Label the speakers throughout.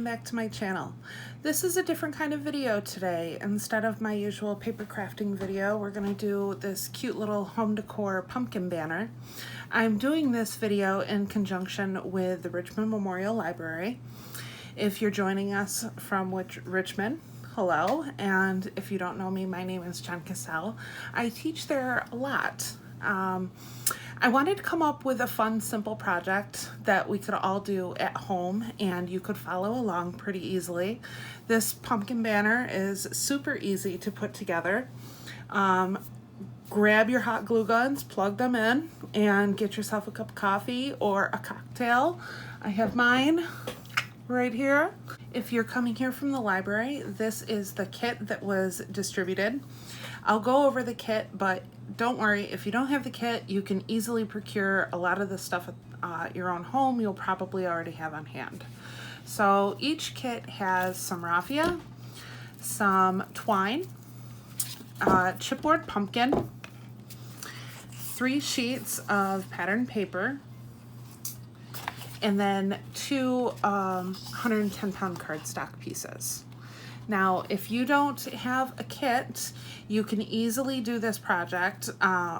Speaker 1: back to my channel. This is a different kind of video today. Instead of my usual paper crafting video, we're going to do this cute little home decor pumpkin banner. I'm doing this video in conjunction with the Richmond Memorial Library. If you're joining us from Richmond, hello, and if you don't know me, my name is Jen Cassell. I teach there a lot. I wanted to come up with a fun, simple project that we could all do at home and you could follow along pretty easily. This pumpkin banner is super easy to put together. Grab your hot glue guns, plug them in, and get yourself a cup of coffee or a cocktail. I have mine right here. If you're coming here from the library, this is the kit that was distributed. I'll go over the kit, but don't worry, if you don't have the kit, you can easily procure a lot of the stuff at your own home you'll probably already have on hand. So each kit has some raffia, some twine, chipboard pumpkin, 3 sheets of patterned paper, and then 2 110-pound cardstock pieces. Now, if you don't have a kit, you can easily do this project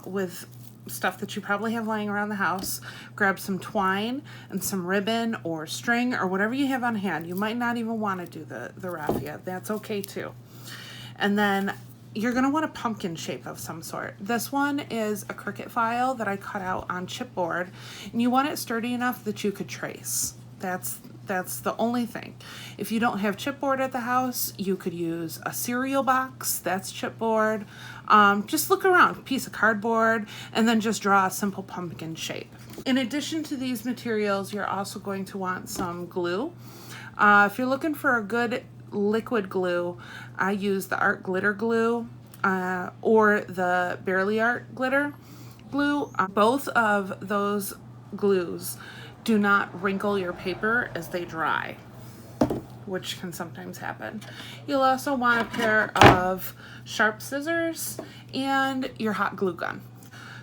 Speaker 1: with stuff that you probably have laying around the house. Grab some twine and some ribbon or string or whatever you have on hand. You might not even want to do the raffia. That's okay too. And then you're going to want a pumpkin shape of some sort. This one is a Cricut file that I cut out on chipboard, and you want it sturdy enough that you could trace. That's the only thing. If you don't have chipboard at the house, you could use a cereal box, that's chipboard. Just look around, piece of cardboard, and then just draw a simple pumpkin shape. In addition to these materials, you're also going to want some glue. If you're looking for a good liquid glue, I use the Art Glitter glue or the Barely Art glitter glue. Both of those glues do not wrinkle your paper as they dry, which can sometimes happen. You'll also want a pair of sharp scissors and your hot glue gun.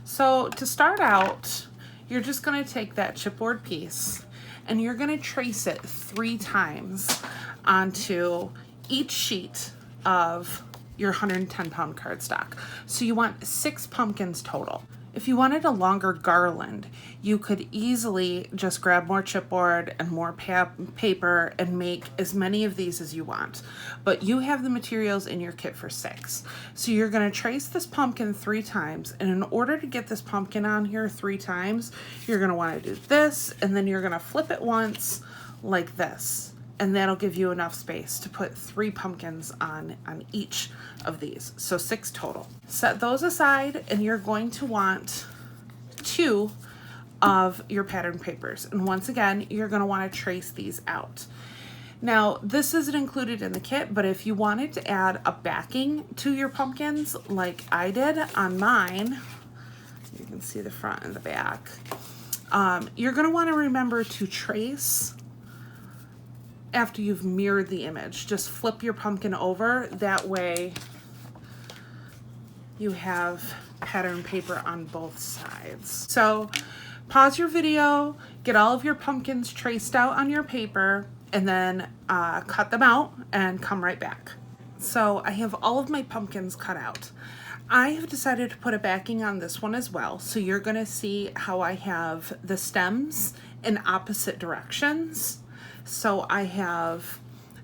Speaker 1: So to start out, you're just going to take that chipboard piece and you're going to trace it 3 times onto each sheet of your 110-pound cardstock. So you want 6 pumpkins total. If you wanted a longer garland, you could easily just grab more chipboard and more paper and make as many of these as you want. But you have the materials in your kit for 6. So you're going to trace this pumpkin 3 times, and in order to get this pumpkin on here 3 times, you're going to want to do this, and then you're going to flip it once like this. And that'll give you enough space to put 3 pumpkins on each of these. So 6 total. Set those aside, and you're going to want 2 of your pattern papers. And once again, you're going to want to trace these out. Now, this isn't included in the kit, but if you wanted to add a backing to your pumpkins, like I did on mine, you can see the front and the back, you're going to want to remember to trace after you've mirrored the image. Just flip your pumpkin over, that way you have pattern paper on both sides. So pause your video, get all of your pumpkins traced out on your paper, and then cut them out and come right back. So I have all of my pumpkins cut out. I have decided to put a backing on this one as well. So you're gonna see how I have the stems in opposite directions. So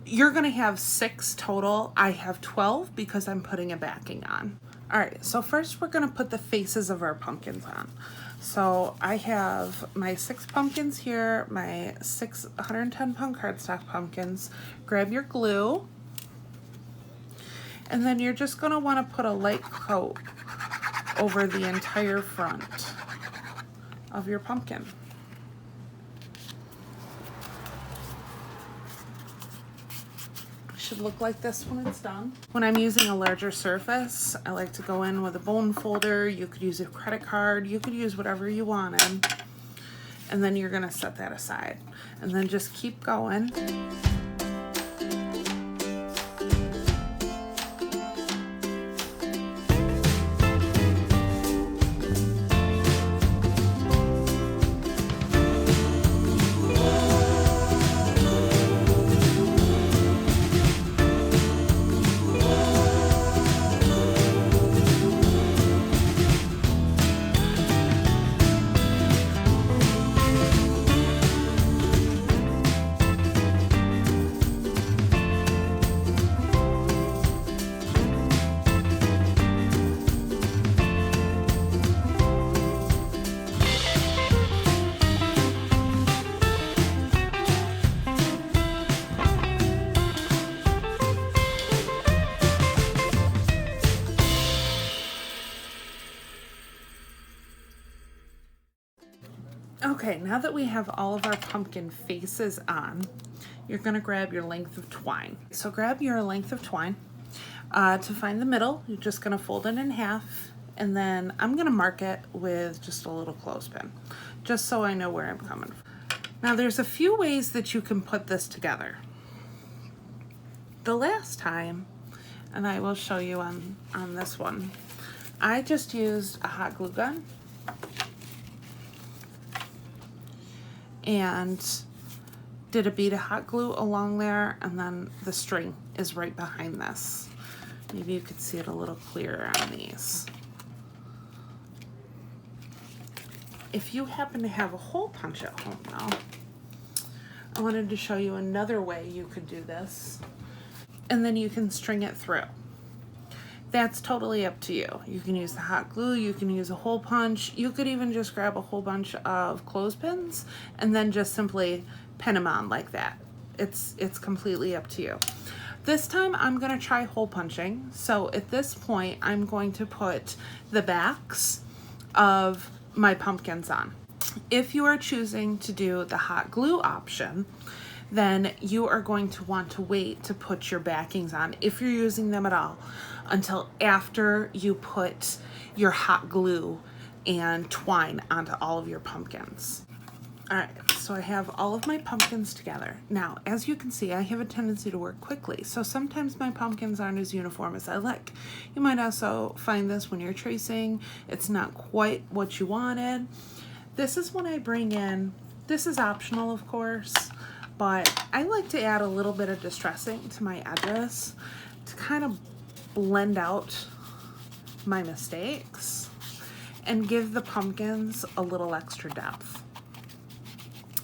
Speaker 1: you're gonna have 6 total. I have 12 because I'm putting a backing on. All right, so first we're gonna put the faces of our pumpkins on. So I have my 6 pumpkins here, my 6 110-pound cardstock pumpkins. Grab your glue, and then you're just gonna wanna put a light coat over the entire front of your pumpkin. Should look like this when it's done. When I'm using a larger surface, I like to go in with a bone folder. You could use a credit card, you could use whatever you wanted. And then you're gonna set that aside. And then just keep going. Okay, now that we have all of our pumpkin faces on, you're gonna grab your length of twine. So grab your length of twine. To find the middle, you're just gonna fold it in half, and then I'm gonna mark it with just a little clothespin, just so I know where I'm coming from. Now there's a few ways that you can put this together. The last time, and I will show you on this one, I just used a hot glue gun and did a bead of hot glue along there, and then the string is right behind this. Maybe you could see it a little clearer on these. If you happen to have a hole punch at home though, I wanted to show you another way you could do this, and then you can string it through. That's totally up to you. You can use the hot glue, you can use a hole punch, you could even just grab a whole bunch of clothespins and then just simply pin them on like that. It's completely up to you. This time I'm gonna try hole punching. So at this point, I'm going to put the backs of my pumpkins on. If you are choosing to do the hot glue option, then you are going to want to wait to put your backings on, if you're using them at all, until after you put your hot glue and twine onto all of your pumpkins. All right, so I have all of my pumpkins together. Now, as you can see, I have a tendency to work quickly, so sometimes my pumpkins aren't as uniform as I like. You might also find this when you're tracing, it's not quite what you wanted. This is when I bring in, this is optional of course, but I like to add a little bit of distressing to my edges to kind of blend out my mistakes and give the pumpkins a little extra depth.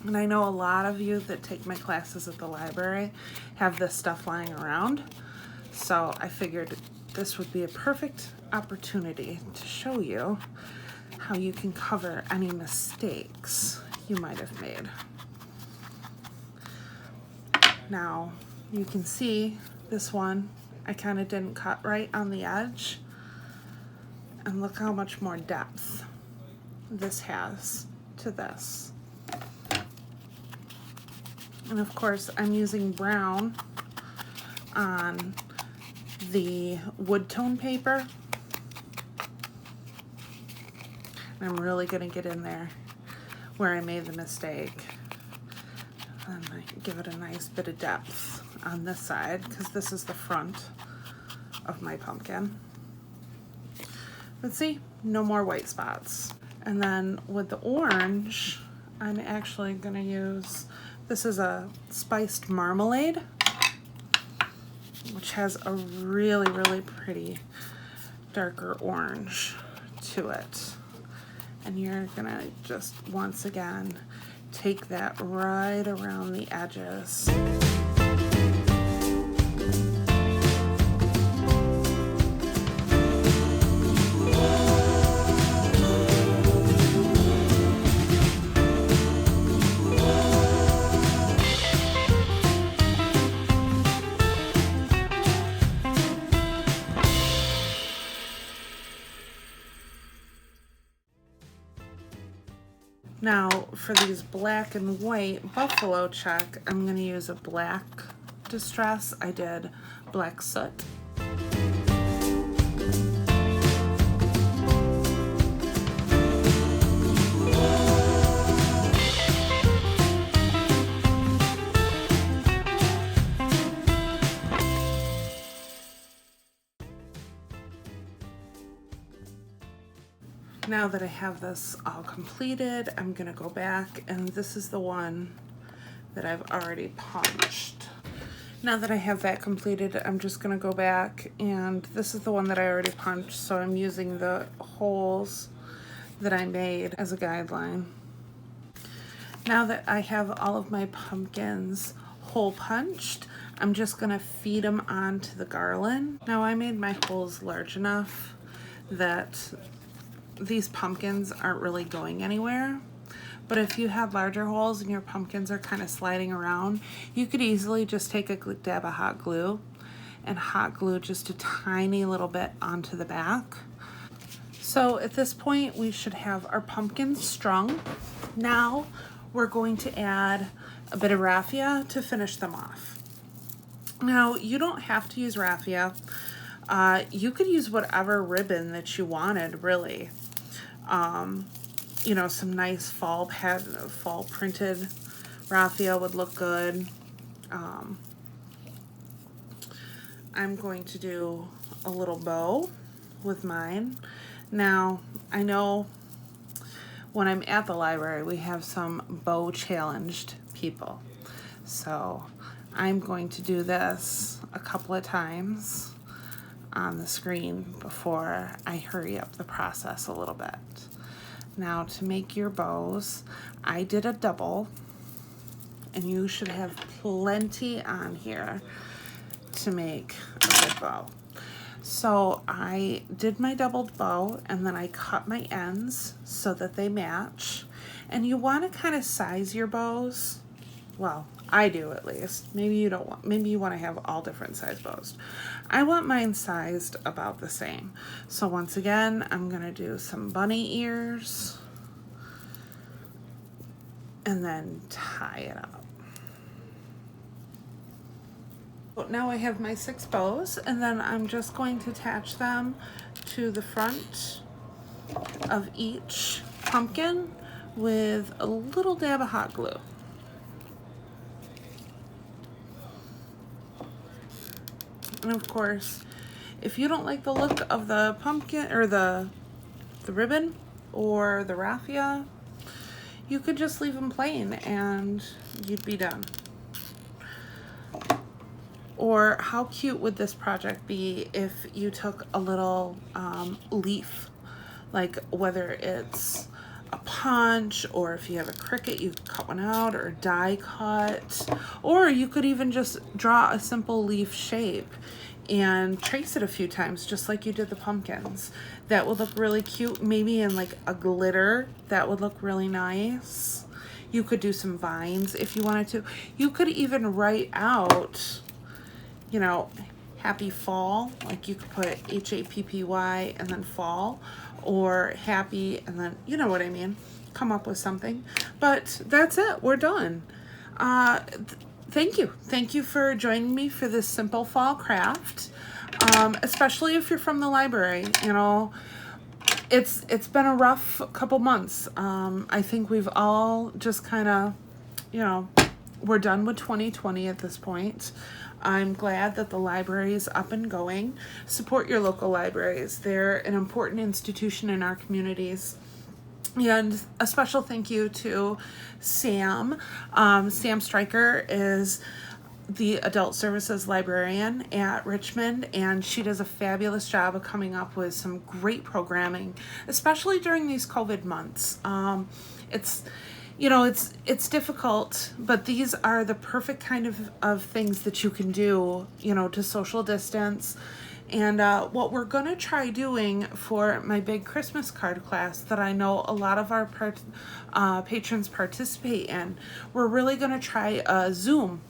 Speaker 1: And I know a lot of you that take my classes at the library have this stuff lying around, so I figured this would be a perfect opportunity to show you how you can cover any mistakes you might have made. Now, you can see this one, I kind of didn't cut right on the edge. And look how much more depth this has to this. And of course, I'm using brown on the wood tone paper. And I'm really gonna get in there where I made the mistake. And I give it a nice bit of depth on this side, because this is the front of my pumpkin. But see, no more white spots. And then with the orange, I'm actually gonna use, this is a spiced marmalade, which has a really, really pretty darker orange to it. And you're gonna just, once again, take that right around the edges. Now for these black and white buffalo check, I'm going to use a black distress. I did black soot. Now that I have this all completed, I'm gonna go back, and this is the one that I've already punched. Now that I have that completed, I'm just gonna go back, and this is the one that I already punched, so I'm using the holes that I made as a guideline. Now that I have all of my pumpkins hole punched, I'm just gonna feed them onto the garland. Now I made my holes large enough that these pumpkins aren't really going anywhere, but if you have larger holes and your pumpkins are kind of sliding around, you could easily just take a dab of hot glue and hot glue just a tiny little bit onto the back. So at this point we should have our pumpkins strung. Now we're going to add a bit of raffia to finish them off. Now, you don't have to use raffia. You could use whatever ribbon that you wanted, really. You know, some nice fall printed raffia would look good. I'm going to do a little bow with mine. Now, I know when I'm at the library, we have some bow challenged people. So I'm going to do this a couple of times on the screen before I hurry up the process a little bit. Now, to make your bows, I did a double, and you should have plenty on here to make a good bow. So I did my doubled bow, and then I cut my ends so that they match. And you want to kind of size your bows. Well, I do at least. Maybe you don't want, maybe you want to have all different size bows. I want mine sized about the same. So once again, I'm going to do some bunny ears and then tie it up. Now I have my 6 bows, and then I'm just going to attach them to the front of each pumpkin with a little dab of hot glue. And of course, if you don't like the look of the pumpkin or the ribbon or the raffia, you could just leave them plain and you'd be done. Or how cute would this project be if you took a little leaf, like whether it's a punch, or if you have a cricket, you could cut one out, or die cut, or you could even just draw a simple leaf shape and trace it a few times, just like you did the pumpkins. That would look really cute, maybe in like a glitter. That would look really nice. You could do some vines if you wanted to. You could even write out, you know, happy fall, like you could put HAPPY and then fall, or happy and then, you know what I mean, come up with something. But that's it, we're done. Thank you for joining me for this simple fall craft, especially if you're from the library. You know, it's been a rough couple months. I think we've all just kind of, you know, we're done with 2020 at this point. I'm glad that the library is up and going. Support your local libraries. They're an important institution in our communities. And a special thank you to Sam. Sam Stryker is the adult services librarian at Richmond, and she does a fabulous job of coming up with some great programming, especially during these COVID months. You know, it's difficult, but these are the perfect kind of things that you can do, you know, to social distance. And what we're going to try doing for my big Christmas card class that I know a lot of our patrons participate in, we're really going to try a Zoom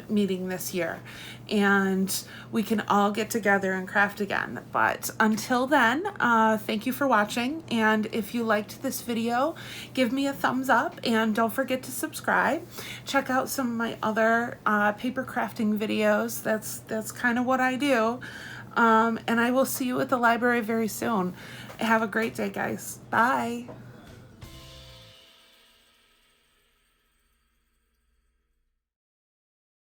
Speaker 1: meeting this year, and we can all get together and craft again. But until then, thank you for watching, and if you liked this video, give me a thumbs up, and don't forget to subscribe. Check out some of my other paper crafting videos. That's kind of what I do, and I will see you at the library very soon. Have a great day, guys. Bye.